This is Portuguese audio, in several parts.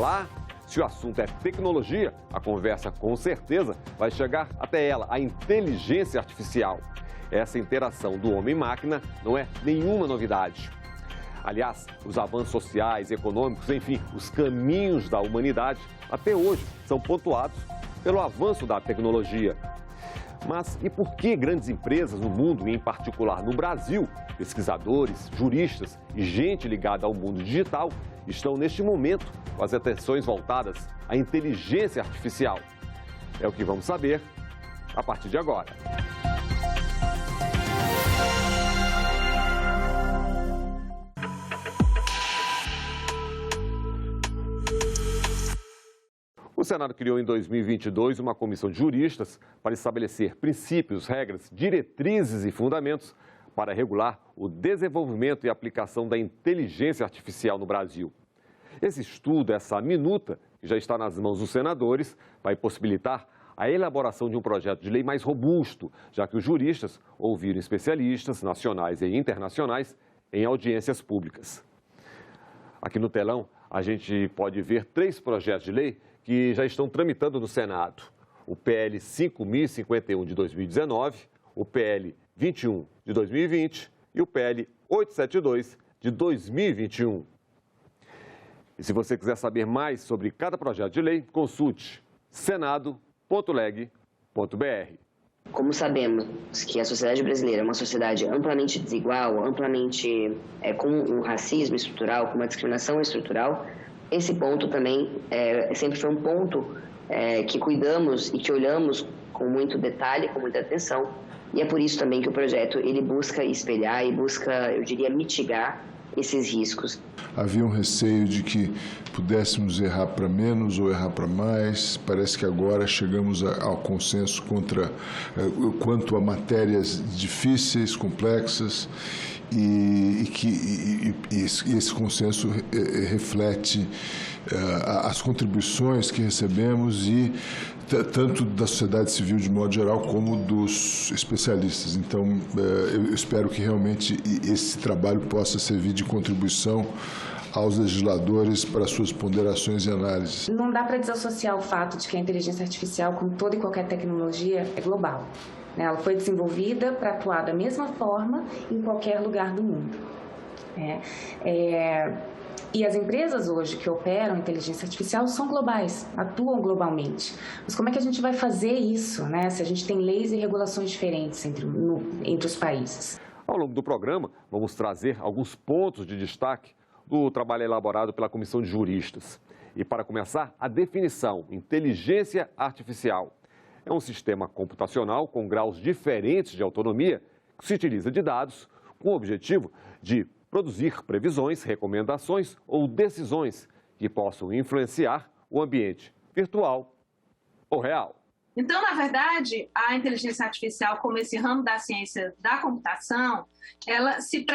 falar? Se o assunto é tecnologia, a conversa com certeza vai chegar até ela, a inteligência artificial. Essa interação do homem e máquina não é nenhuma novidade. Aliás, os avanços sociais, econômicos, enfim, os caminhos da humanidade, até hoje, são pontuados pelo avanço da tecnologia. Mas e por que grandes empresas no mundo, e em particular no Brasil, pesquisadores, juristas e gente ligada ao mundo digital, estão neste momento com as atenções voltadas à inteligência artificial? É o que vamos saber a partir de agora. O Senado criou em 2022 uma comissão de juristas para estabelecer princípios, regras, diretrizes e fundamentos para regular o desenvolvimento e aplicação da inteligência artificial no Brasil. Esse estudo, essa minuta, que já está nas mãos dos senadores, vai possibilitar a elaboração de um projeto de lei mais robusto, já que os juristas ouviram especialistas nacionais e internacionais em audiências públicas. Aqui no telão, a gente pode ver 3 projetos de lei que já estão tramitando no Senado. O PL 5.051 de 2019, o PL 21 de 2020 e o PL 872 de 2021. E se você quiser saber mais sobre cada projeto de lei, consulte senado.leg.br. Como sabemos que a sociedade brasileira é uma sociedade amplamente desigual, amplamente com um racismo estrutural, com uma discriminação estrutural, esse ponto também sempre foi um ponto que cuidamos e que olhamos com muito detalhe, com muita atenção. E é por isso também que o projeto ele busca espelhar e busca, eu diria, mitigar esses riscos. Havia um receio de que pudéssemos errar para menos ou errar para mais. Parece que agora chegamos ao consenso quanto a matérias difíceis, complexas, e esse consenso reflete as contribuições que recebemos e tanto da sociedade civil de modo geral como dos especialistas. Então, eu espero que realmente esse trabalho possa servir de contribuição aos legisladores para suas ponderações e análises. Não dá para desassociar o fato de que a inteligência artificial, como toda e qualquer tecnologia, é global. Ela foi desenvolvida para atuar da mesma forma em qualquer lugar do mundo. E as empresas hoje que operam inteligência artificial são globais, atuam globalmente. Mas como é que a gente vai fazer isso, né, se a gente tem leis e regulações diferentes entre os países? Ao longo do programa, vamos trazer alguns pontos de destaque do trabalho elaborado pela Comissão de Juristas. E para começar, a definição: inteligência artificial é um sistema computacional com graus diferentes de autonomia que se utiliza de dados com o objetivo de produzir previsões, recomendações ou decisões que possam influenciar o ambiente virtual ou real. Então, na verdade, a inteligência artificial, como esse ramo da ciência da computação, ela se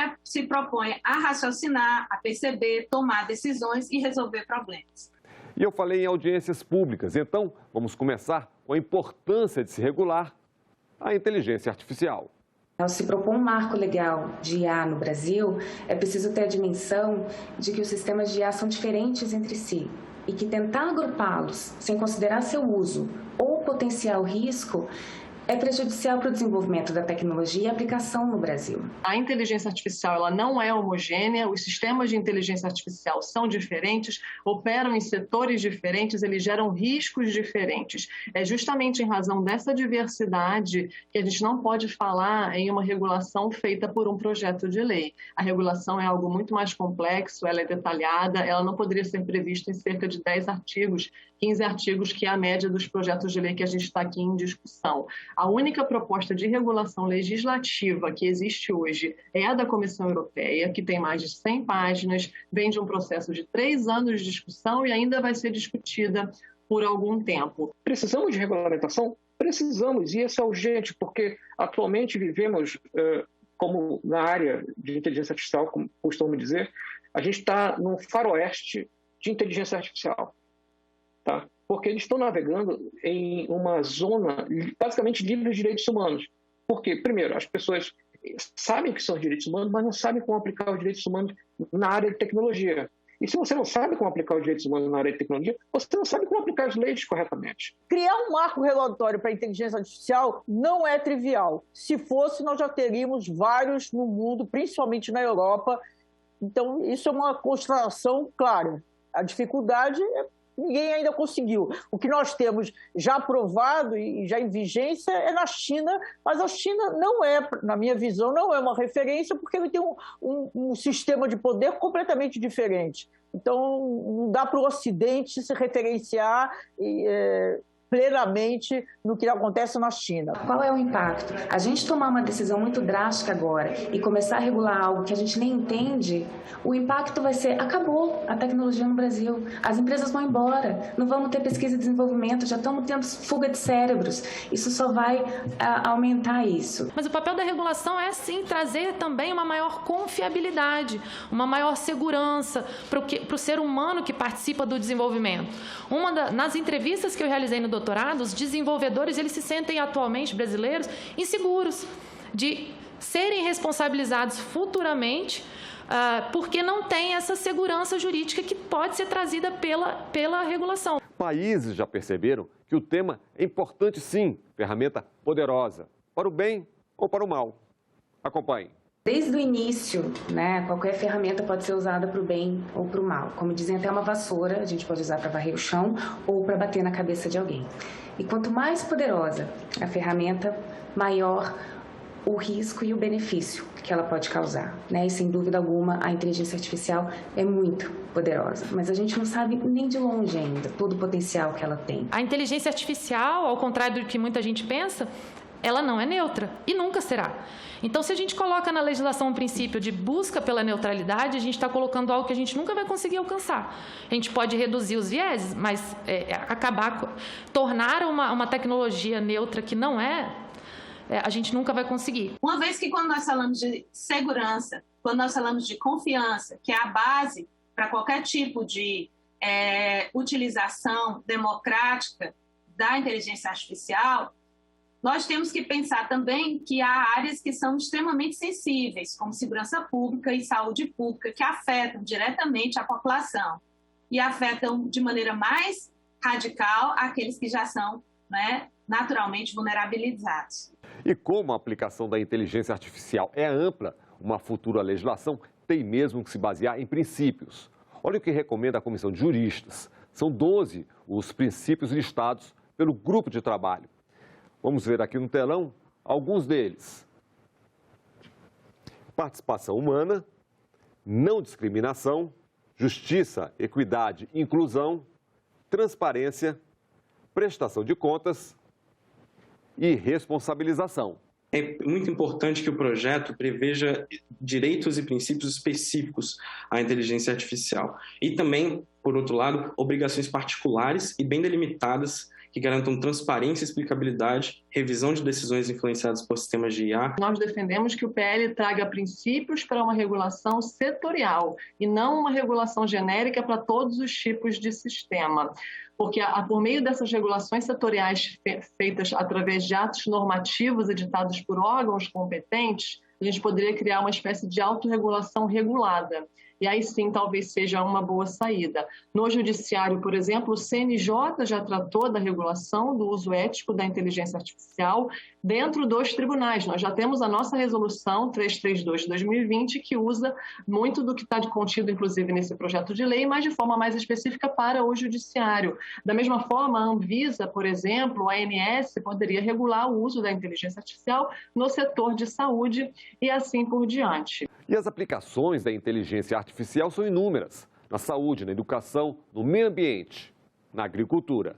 propõe a raciocinar, a perceber, tomar decisões e resolver problemas. E eu falei em audiências públicas, então vamos começar com a importância de se regular a inteligência artificial. Ao se propor um marco legal de IA no Brasil, é preciso ter a dimensão de que os sistemas de IA são diferentes entre si e que tentar agrupá-los sem considerar seu uso ou potencial risco é prejudicial para o desenvolvimento da tecnologia e aplicação no Brasil. A inteligência artificial ela não é homogênea, os sistemas de inteligência artificial são diferentes, operam em setores diferentes, eles geram riscos diferentes. É justamente em razão dessa diversidade que a gente não pode falar em uma regulação feita por um projeto de lei. A regulação é algo muito mais complexo, ela é detalhada, ela não poderia ser prevista em cerca de 10 artigos, 15 artigos, que é a média dos projetos de lei que a gente está aqui em discussão. A única proposta de regulação legislativa que existe hoje é a da Comissão Europeia, que tem mais de 100 páginas, vem de um processo de 3 anos de discussão e ainda vai ser discutida por algum tempo. Precisamos de regulamentação? Precisamos, e isso é urgente, porque atualmente vivemos, como na área de inteligência artificial, como costumo dizer, a gente está num faroeste de inteligência artificial. Tá? Porque eles estão navegando em uma zona basicamente livre de direitos humanos. Porque, primeiro, as pessoas sabem que são direitos humanos, mas não sabem como aplicar os direitos humanos na área de tecnologia. E se você não sabe como aplicar os direitos humanos na área de tecnologia, você não sabe como aplicar as leis corretamente. Criar um marco regulatório para a inteligência artificial não é trivial. Se fosse, nós já teríamos vários no mundo, principalmente na Europa. Então, isso é uma constatação clara. A dificuldade é ninguém ainda conseguiu. O que nós temos já aprovado e já em vigência é na China, mas a China não é, na minha visão, não é uma referência porque ele tem um sistema de poder completamente diferente. Então, não dá para o Ocidente se referenciar plenamente no que acontece na China. Qual é o impacto? A gente tomar uma decisão muito drástica agora e começar a regular algo que a gente nem entende, o impacto vai ser, acabou a tecnologia no Brasil, as empresas vão embora, não vamos ter pesquisa e desenvolvimento, já estamos tendo fuga de cérebros, isso só vai aumentar isso. Mas o papel da regulação é sim trazer também uma maior confiabilidade, uma maior segurança para o ser humano que participa do desenvolvimento. Nas entrevistas que eu realizei no doutorado, os desenvolvedores eles se sentem atualmente, brasileiros, inseguros de serem responsabilizados futuramente porque não tem essa segurança jurídica que pode ser trazida pela regulação. Países já perceberam que o tema é importante sim, ferramenta poderosa, para o bem ou para o mal. Acompanhe. Desde o início, qualquer ferramenta pode ser usada para o bem ou para o mal. Como dizem, até uma vassoura a gente pode usar para varrer o chão ou para bater na cabeça de alguém. E quanto mais poderosa a ferramenta, maior o risco e o benefício que ela pode causar. E sem dúvida alguma, a inteligência artificial é muito poderosa, mas a gente não sabe nem de longe ainda todo o potencial que ela tem. A inteligência artificial, ao contrário do que muita gente pensa, ela não é neutra e nunca será. Então, se a gente coloca na legislação um princípio de busca pela neutralidade, a gente está colocando algo que a gente nunca vai conseguir alcançar. A gente pode reduzir os vieses, mas tornar uma tecnologia neutra que não a gente nunca vai conseguir. Uma vez que quando nós falamos de segurança, quando nós falamos de confiança, que é a base para qualquer tipo de utilização democrática da inteligência artificial, nós temos que pensar também que há áreas que são extremamente sensíveis, como segurança pública e saúde pública, que afetam diretamente a população e afetam de maneira mais radical aqueles que já são naturalmente vulnerabilizados. E como a aplicação da inteligência artificial é ampla, uma futura legislação tem mesmo que se basear em princípios. Olha o que recomenda a Comissão de Juristas. São 12 os princípios listados pelo grupo de trabalho. Vamos ver aqui no telão alguns deles. Participação humana, não discriminação, justiça, equidade, inclusão, transparência, prestação de contas e responsabilização. É muito importante que o projeto preveja direitos e princípios específicos à inteligência artificial e também, por outro lado, obrigações particulares e bem delimitadas que garantam transparência e explicabilidade, revisão de decisões influenciadas por sistemas de IA. Nós defendemos que o PL traga princípios para uma regulação setorial e não uma regulação genérica para todos os tipos de sistema. Porque por meio dessas regulações setoriais feitas através de atos normativos editados por órgãos competentes, a gente poderia criar uma espécie de autorregulação regulada. E aí sim, talvez seja uma boa saída. No judiciário, por exemplo, o CNJ já tratou da regulação do uso ético da inteligência artificial dentro dos tribunais. Nós já temos a nossa resolução 332 de 2020, que usa muito do que está contido, inclusive, nesse projeto de lei, mas de forma mais específica para o judiciário. Da mesma forma, a Anvisa, por exemplo, a ANS, poderia regular o uso da inteligência artificial no setor de saúde e assim por diante. E as aplicações da inteligência artificial são inúmeras, na saúde, na educação, no meio ambiente, na agricultura.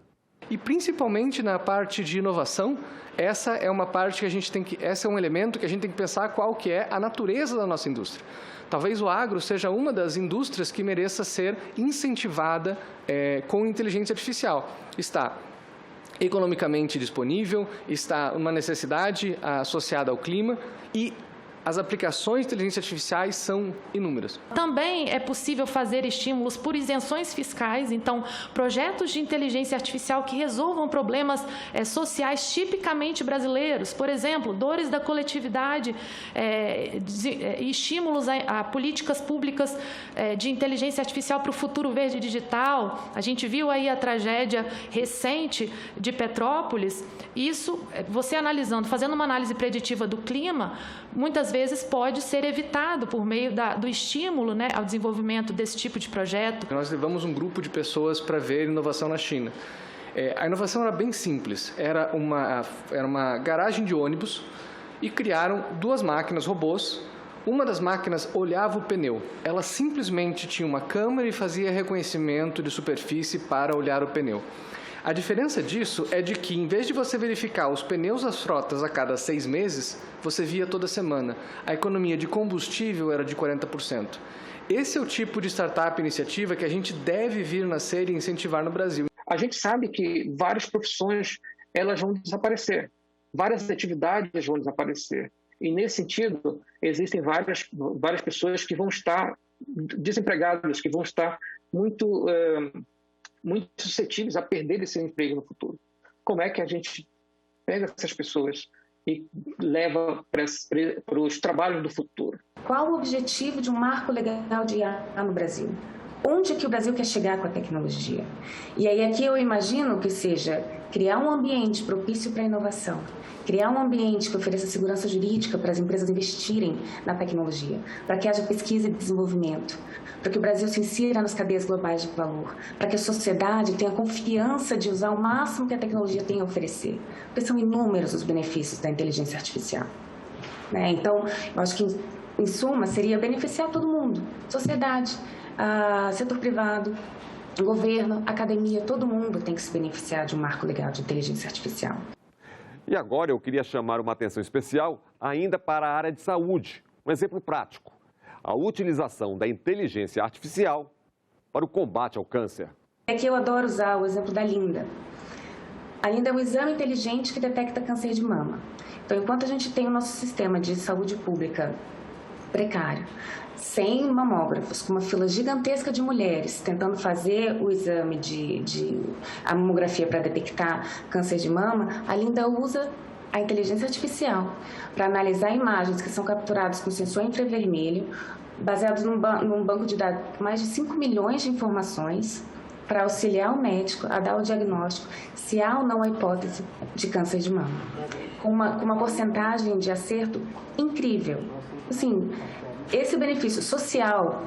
E principalmente na parte de inovação, essa é uma parte que esse é um elemento que a gente tem que pensar qual que é a natureza da nossa indústria. Talvez o agro seja uma das indústrias que mereça ser incentivada com inteligência artificial. Está economicamente disponível, está uma necessidade associada ao clima e As aplicações de inteligência artificiais são inúmeras. Também é possível fazer estímulos por isenções fiscais, então projetos de inteligência artificial que resolvam problemas sociais tipicamente brasileiros, por exemplo, dores da coletividade, estímulos a políticas públicas de inteligência artificial para o futuro verde digital. A gente viu aí a tragédia recente de Petrópolis. Isso, você analisando, fazendo uma análise preditiva do clima, muitas vezes pode ser evitado por meio do estímulo, né, ao desenvolvimento desse tipo de projeto. Nós levamos um grupo de pessoas para ver inovação na China. A inovação era bem simples, era uma garagem de ônibus e criaram 2 máquinas robôs. Uma das máquinas olhava o pneu, ela simplesmente tinha uma câmera e fazia reconhecimento de superfície para olhar o pneu. A diferença disso é de que, em vez de você verificar os pneus das frotas a cada 6 meses, você via toda semana. A economia de combustível era de 40%. Esse é o tipo de startup iniciativa que a gente deve vir nascer e incentivar no Brasil. A gente sabe que várias profissões elas vão desaparecer, várias atividades vão desaparecer. E, nesse sentido, existem várias pessoas que vão estar desempregadas, que vão estar muito suscetíveis a perder esse emprego no futuro. Como é que a gente pega essas pessoas e leva para os trabalhos do futuro? Qual o objetivo de um marco legal de IA no Brasil? Onde é que o Brasil quer chegar com a tecnologia? E aí aqui eu imagino que seja criar um ambiente propício para a inovação, criar um ambiente que ofereça segurança jurídica para as empresas investirem na tecnologia, para que haja pesquisa e desenvolvimento, para que o Brasil se insira nas cadeias globais de valor, para que a sociedade tenha confiança de usar o máximo que a tecnologia tem a oferecer, porque são inúmeros os benefícios da inteligência artificial. Então, eu acho que, em suma, seria beneficiar todo mundo, sociedade, setor privado, governo, academia, todo mundo tem que se beneficiar de um marco legal de inteligência artificial. E agora eu queria chamar uma atenção especial ainda para a área de saúde. Um exemplo prático: a utilização da inteligência artificial para o combate ao câncer. Aqui eu adoro usar o exemplo da Linda. A Linda é um exame inteligente que detecta câncer de mama. Então, enquanto a gente tem o nosso sistema de saúde pública precário, sem mamógrafos, com uma fila gigantesca de mulheres tentando fazer o exame a mamografia para detectar câncer de mama, a Linda usa a inteligência artificial para analisar imagens que são capturadas com sensor infravermelho, baseados num banco de dados com mais de 5 milhões de informações, para auxiliar o médico a dar o diagnóstico se há ou não a hipótese de câncer de mama, com uma porcentagem de acerto incrível. Assim, esse benefício social,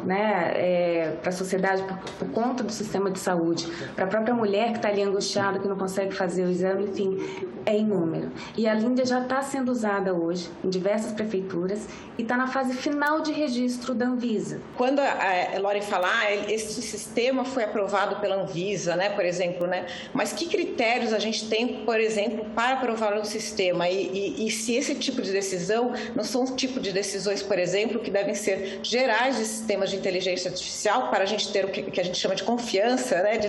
para a sociedade, por conta do sistema de saúde, para a própria mulher que está ali angustiada, que não consegue fazer o exame, enfim, é inúmero. E a Linda já está sendo usada hoje em diversas prefeituras e está na fase final de registro da Anvisa. Quando a Lore falar, esse sistema foi aprovado pela Anvisa, por exemplo, mas que critérios a gente tem, por exemplo, para aprovar um sistema? E se esse tipo de decisão não são o tipo de decisões, por exemplo, que devem ser gerais de sistemas de inteligência artificial para a gente ter o que a gente chama de confiança, de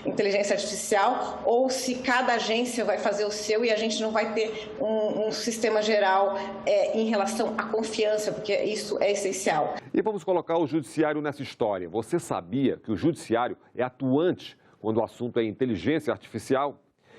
inteligência artificial, ou se cada agência vai fazer o seu e a gente não vai ter um sistema geral em relação à confiança, porque isso é essencial. E vamos colocar o judiciário nessa história. Você sabia que o judiciário é atuante quando o assunto é inteligência artificial?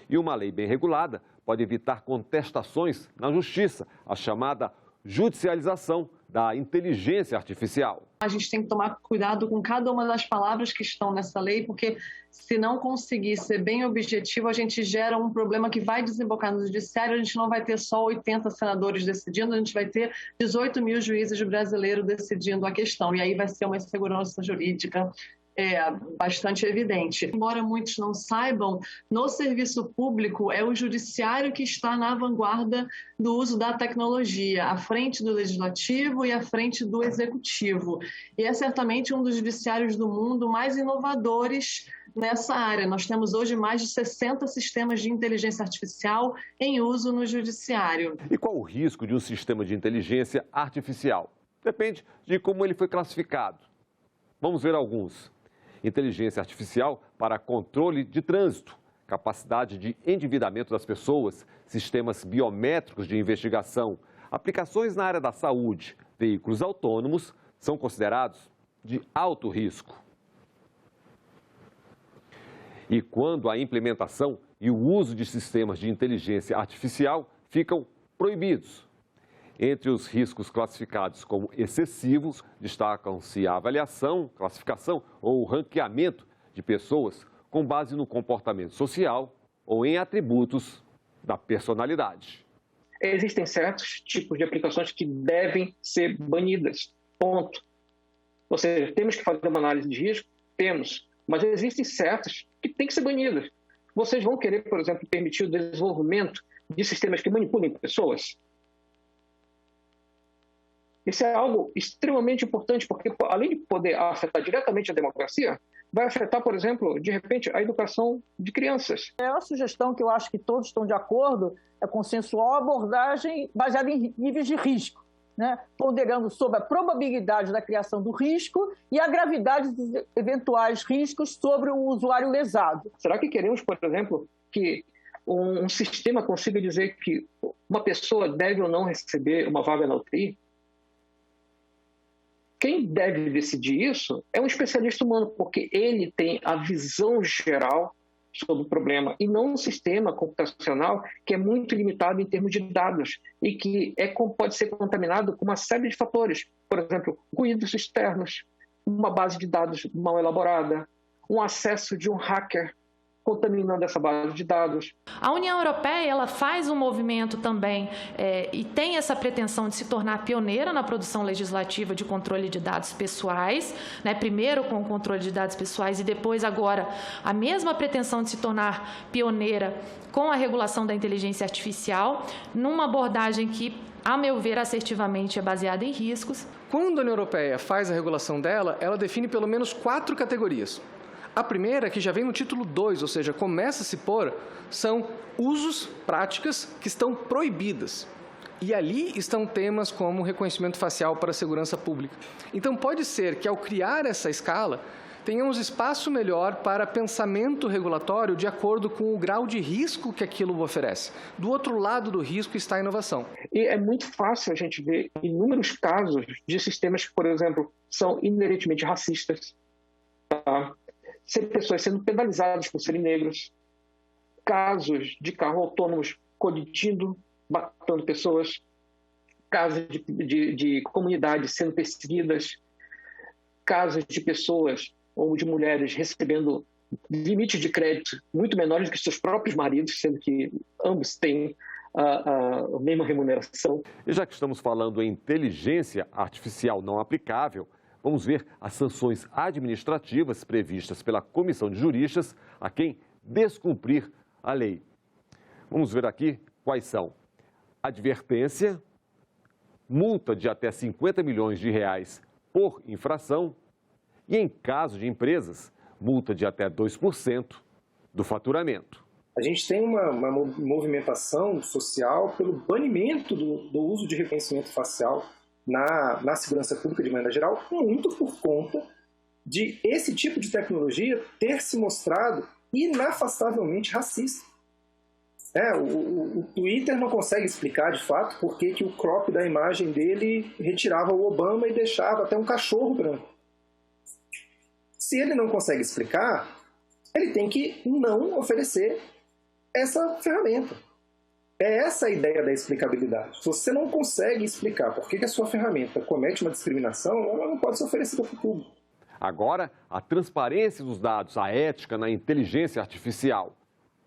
E uma lei bem regulada pode evitar contestações na justiça, a chamada judicialização da inteligência artificial. A gente tem que tomar cuidado com cada uma das palavras que estão nessa lei, porque se não conseguir ser bem objetivo, a gente gera um problema que vai desembocar no judiciário. A gente não vai ter só 80 senadores decidindo, a gente vai ter 18 mil juízes brasileiros decidindo a questão. E aí vai ser uma insegurança jurídica bastante evidente. Embora muitos não saibam, no serviço público é o judiciário que está na vanguarda do uso da tecnologia, à frente do legislativo e à frente do executivo. E é certamente um dos judiciários do mundo mais inovadores nessa área. Nós temos hoje mais de 60 sistemas de inteligência artificial em uso no judiciário. E qual o risco de um sistema de inteligência artificial? Depende de como ele foi classificado. Vamos ver alguns. Inteligência artificial para controle de trânsito, capacidade de endividamento das pessoas, sistemas biométricos de investigação, Aplicações na área da saúde, veículos autônomos, são considerados de alto risco. E quando a implementação e o uso de sistemas de inteligência artificial ficam proibidos. Entre os riscos classificados como excessivos, destacam-se a avaliação, classificação ou ranqueamento de pessoas com base no comportamento social ou em atributos da personalidade. Existem certos tipos de aplicações que devem ser banidas, ponto. Ou seja, temos que fazer uma análise de risco? Temos, mas existem certas que têm que ser banidas. Vocês vão querer, por exemplo, permitir o desenvolvimento de sistemas que manipulem pessoas? Isso é algo extremamente importante, porque além de poder afetar diretamente a democracia, vai afetar, por exemplo, de repente, a educação de crianças. É uma sugestão que eu acho que todos estão de acordo, é consensual a abordagem baseada em níveis de risco, né? Ponderando sobre a probabilidade da criação do risco e a gravidade dos eventuais riscos sobre o usuário lesado. Será que queremos, por exemplo, que um sistema consiga dizer que uma pessoa deve ou não receber uma vaga na UTI? Quem deve decidir isso é um especialista humano, porque ele tem a visão geral sobre o problema e não um sistema computacional que é muito limitado em termos de dados e que pode ser contaminado com uma série de fatores. Por exemplo, ruídos externos, uma base de dados mal elaborada, um acesso de um hacker contaminando essa base de dados. A União Europeia ela faz um movimento também e tem essa pretensão de se tornar pioneira na produção legislativa de controle de dados pessoais, né? Primeiro com o controle de dados pessoais e depois agora a mesma pretensão de se tornar pioneira com a regulação da inteligência artificial, numa abordagem que, a meu ver, assertivamente é baseada em riscos. Quando a União Europeia faz a regulação dela, ela define pelo menos 4 categorias. A primeira, que já vem no título 2, ou seja, começa a se pôr, são usos, práticas que estão proibidas. E ali estão temas como reconhecimento facial para a segurança pública. Então, pode ser que ao criar essa escala, tenhamos espaço melhor para pensamento regulatório de acordo com o grau de risco que aquilo oferece. Do outro lado do risco está a inovação. E é muito fácil a gente ver inúmeros casos de sistemas que, por exemplo, são inerentemente racistas, tá? Ser pessoas sendo penalizadas por serem negros, casos de carros autônomos colidindo, matando pessoas, casos de comunidades sendo perseguidas, casos de pessoas ou de mulheres recebendo limites de crédito muito menores do que seus próprios maridos, sendo que ambos têm a mesma remuneração. E já que estamos falando em inteligência artificial não aplicável, vamos ver as sanções administrativas previstas pela Comissão de Juristas a quem descumprir a lei. Vamos ver aqui quais são: advertência, multa de até 50 milhões de reais por infração e, em caso de empresas, multa de até 2% do faturamento. A gente tem uma movimentação social pelo banimento do uso de reconhecimento facial na segurança pública de maneira geral, muito por conta de esse tipo de tecnologia ter se mostrado inafastavelmente racista. O Twitter não consegue explicar, de fato, por que o crop da imagem dele retirava o Obama e deixava até um cachorro branco. Se ele não consegue explicar, ele tem que não oferecer essa ferramenta. É essa a ideia da explicabilidade. Se você não consegue explicar por que a sua ferramenta comete uma discriminação, ela não pode ser oferecida para o público. Agora, a transparência dos dados, a ética na inteligência artificial,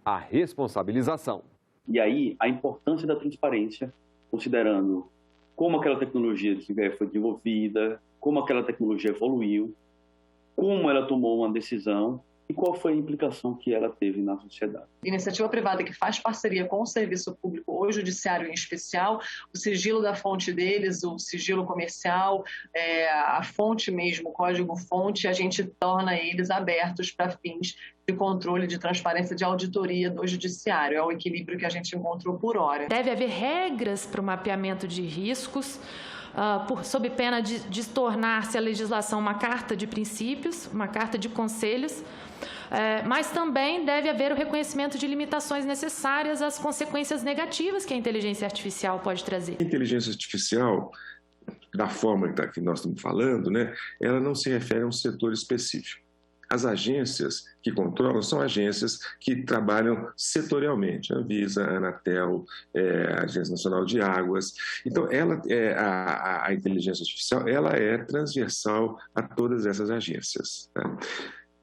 a responsabilização. E aí, a importância da transparência, considerando como aquela tecnologia foi desenvolvida, como aquela tecnologia evoluiu, como ela tomou uma decisão e qual foi a implicação que ela teve na sociedade. Iniciativa privada que faz parceria com o serviço público, ou judiciário em especial, o sigilo da fonte deles, o sigilo comercial, a fonte mesmo, o código-fonte, a gente torna eles abertos para fins de controle, de transparência, de auditoria do judiciário. É o equilíbrio que a gente encontrou por hora. Deve haver regras para o mapeamento de riscos, sob pena de tornar-se a legislação uma carta de princípios, uma carta de conselhos, mas também deve haver o reconhecimento de limitações necessárias às consequências negativas que a inteligência artificial pode trazer. A inteligência artificial, da forma que nós estamos falando, né, ela não se refere a um setor específico. As agências que controlam são agências que trabalham setorialmente, a Anvisa, a Anatel, a Agência Nacional de Águas. Então, a inteligência artificial ela é transversal a todas essas agências, tá?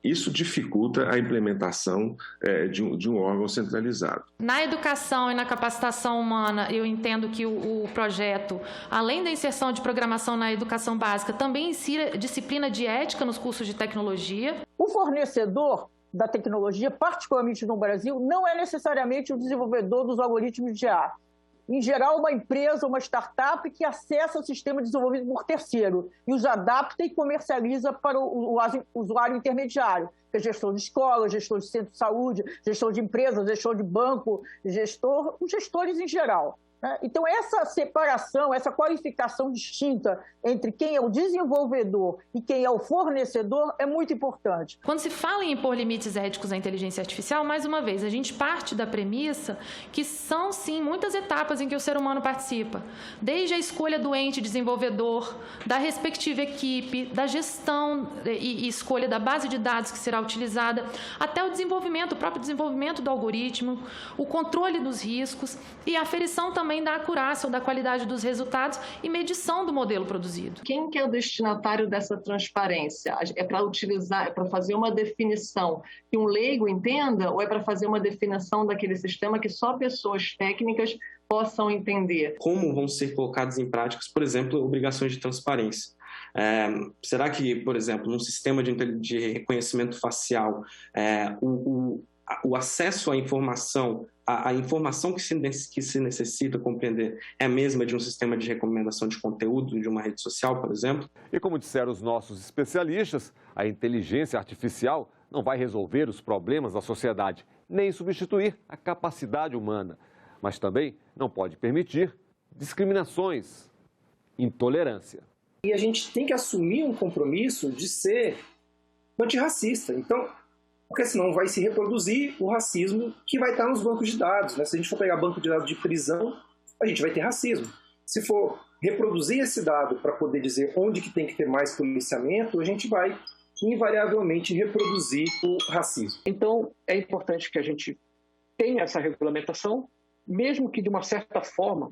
Isso dificulta a implementação de um órgão centralizado. Na educação e na capacitação humana, eu entendo que o projeto, além da inserção de programação na educação básica, também insira disciplina de ética nos cursos de tecnologia. O fornecedor da tecnologia, particularmente no Brasil, não é necessariamente o desenvolvedor dos algoritmos de IA. Em geral, uma empresa, uma startup que acessa o sistema desenvolvido por terceiro e os adapta e comercializa para o usuário intermediário, que é gestor de escola, gestor de centro de saúde, gestor de empresa, gestor de banco, os gestores em geral. Então, essa separação, essa qualificação distinta entre quem é o desenvolvedor e quem é o fornecedor é muito importante. Quando se fala em impor limites éticos à inteligência artificial, mais uma vez, a gente parte da premissa que são, sim, muitas etapas em que o ser humano participa. Desde a escolha do ente desenvolvedor, da respectiva equipe, da gestão e escolha da base de dados que será utilizada, até o desenvolvimento, o próprio desenvolvimento do algoritmo, o controle dos riscos e a aferição também da acurácia ou da qualidade dos resultados e medição do modelo produzido. Quem que é o destinatário dessa transparência? É para utilizar, é para fazer uma definição que um leigo entenda ou é para fazer uma definição daquele sistema que só pessoas técnicas possam entender? Como vão ser colocadas em práticas, por exemplo, obrigações de transparência? Será que, por exemplo, num sistema de reconhecimento facial, o acesso à informação, a informação que se necessita compreender é a mesma de um sistema de recomendação de conteúdo de uma rede social, por exemplo? E como disseram os nossos especialistas, a inteligência artificial não vai resolver os problemas da sociedade, nem substituir a capacidade humana, mas também não pode permitir discriminações, intolerância. E a gente tem que assumir um compromisso de ser antirracista. Então, porque senão vai se reproduzir o racismo que vai estar nos bancos de dados, né? Se a gente for pegar banco de dados de prisão, a gente vai ter racismo. Se for reproduzir esse dado para poder dizer onde que tem que ter mais policiamento, a gente vai invariavelmente reproduzir o racismo. Então, é importante que a gente tenha essa regulamentação, mesmo que de uma certa forma,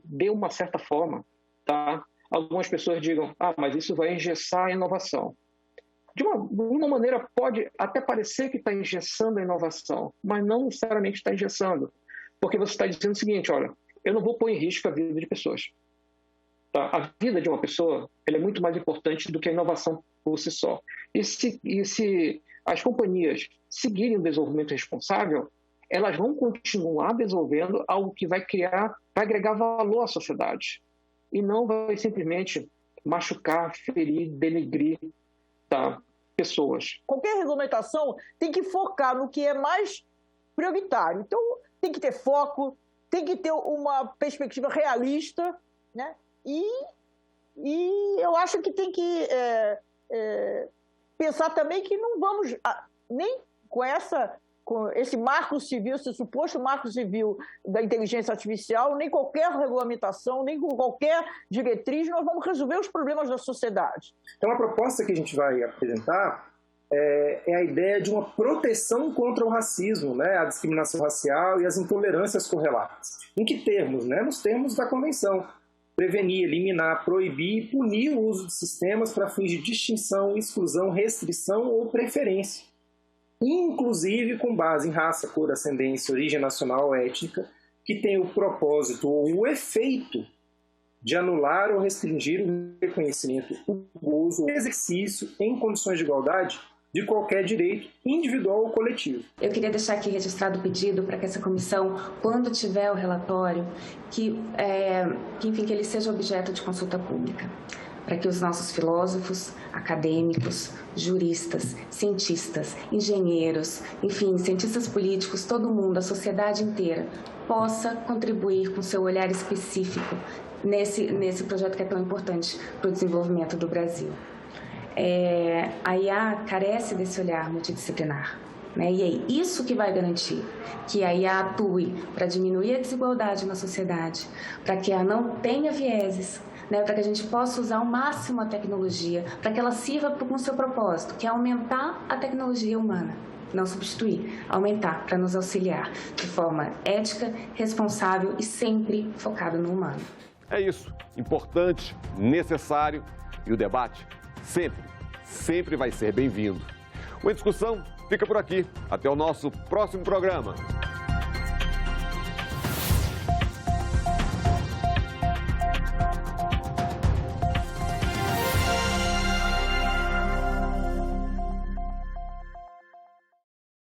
tá? Algumas pessoas digam, mas isso vai engessar a inovação. De uma maneira, pode até parecer que está engessando a inovação, mas não necessariamente está engessando. Porque você está dizendo o seguinte, olha, eu não vou pôr em risco a vida de pessoas. Tá? A vida de uma pessoa ela é muito mais importante do que a inovação por si só. E se as companhias seguirem o desenvolvimento responsável, elas vão continuar desenvolvendo algo que vai agregar valor à sociedade. E não vai simplesmente machucar, ferir, denegrir, pessoas. Qualquer regulamentação tem que focar no que é mais prioritário. Então, tem que ter foco, tem que ter uma perspectiva realista, né? E eu acho que tem que pensar também que não vamos, nem com esse marco civil, esse suposto marco civil da inteligência artificial, nem qualquer regulamentação, nem com qualquer diretriz, nós vamos resolver os problemas da sociedade. Então, a proposta que a gente vai apresentar é a ideia de uma proteção contra o racismo, né? A discriminação racial e as intolerâncias correlatas. Em que termos? Né? Nos termos da Convenção. Prevenir, eliminar, proibir e punir o uso de sistemas para fins de distinção, exclusão, restrição ou preferência. Inclusive com base em raça, cor, ascendência, origem nacional ou étnica, que tem o propósito ou o efeito de anular ou restringir o reconhecimento, o gozo, o exercício em condições de igualdade de qualquer direito individual ou coletivo. Eu queria deixar aqui registrado o pedido para que essa comissão, quando tiver o relatório, que ele seja objeto de consulta pública, para que os nossos filósofos, acadêmicos, juristas, cientistas, engenheiros, enfim, cientistas políticos, todo mundo, a sociedade inteira, possa contribuir com seu olhar específico, nesse projeto que é tão importante para o desenvolvimento do Brasil. A IA carece desse olhar multidisciplinar. Né? E é isso que vai garantir que a IA atue para diminuir a desigualdade na sociedade, para que ela não tenha vieses, né? Para que a gente possa usar ao máximo a tecnologia, para que ela sirva com o seu propósito, que é aumentar a tecnologia humana. Não substituir, aumentar, para nos auxiliar de forma ética, responsável e sempre focado no humano. É isso, importante, necessário e o debate sempre vai ser bem-vindo. O Em Discussão fica por aqui. Até o nosso próximo programa.